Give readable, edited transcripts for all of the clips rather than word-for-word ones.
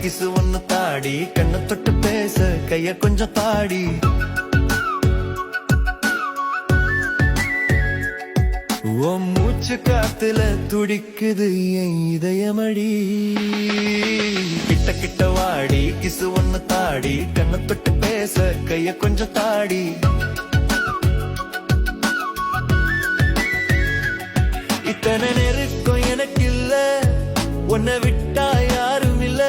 கிசு ஒன்னு தாடி கண்ணை தொட்டு பேச கைய கொஞ்சம் தாடி உன் மூச்சு காத்துல துடிக்குது என் இதயமடி கிட்ட கிட்ட வாடி கிசு ஒன்னு தாடி கண்ணை தொட்டு பேச கைய கொஞ்சம் தாடி இத்தனை நெருக்கம் எனக்கு இல்ல உன்னை விட்டா யாரும் இல்ல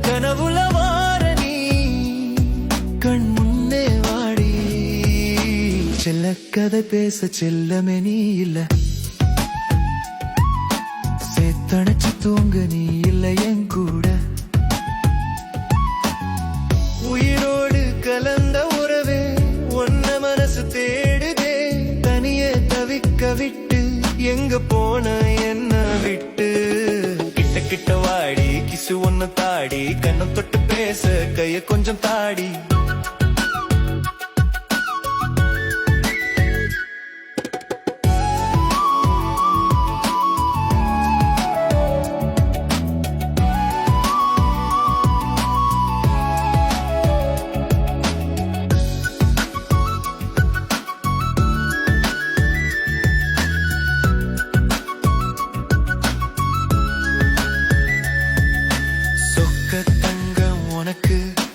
கனவுல வார நீ கண் முன்னே வாடி செல்ல கதை பேச செல்லமே நீ இல்ல சேத்தணைச்சு தூங்க நீ இல்ல என் கூட உயிரோடு கலந்த உறவே ஒன்ன மனசு தேடுதே தனியே தவிக்க விட்டு எங்க போன என்ன விட்டு கிட்ட கிட்ட வாடி கிசு ஒன்னு தாடி கண்ணை தொட்டு பேச கைய கொஞ்சம் தாடி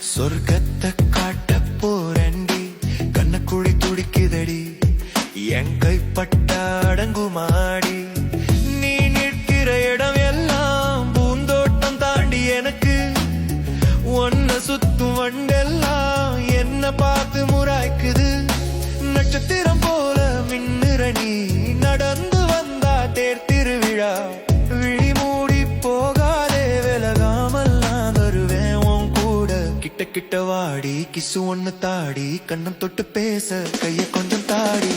சொர்க்கத்தை காட்ட போரண்டி கண்ணக்குழி துடிக்குதடி என் கைப்பட்ட அடங்குமாடி நீ நிற்கிற இடம் எல்லாம் பூந்தோட்டம் தாண்டி எனக்கு ஒன்ன சுத்தும் வண்டெல்லாம் என்ன பார்த்து முறாய்க்குது நட்சத்திரம் போல மின்னுற நீ நடந்து வந்தா தேர் திருவிழா விழி மூடி போகாதே விலகாமல் நான் வருவேன் கிட்ட கிட்ட வாடி கிசு ஒன்னு தாடி கண்ணம் தொட்டு பேச கைய கொஞ்சம் தாடி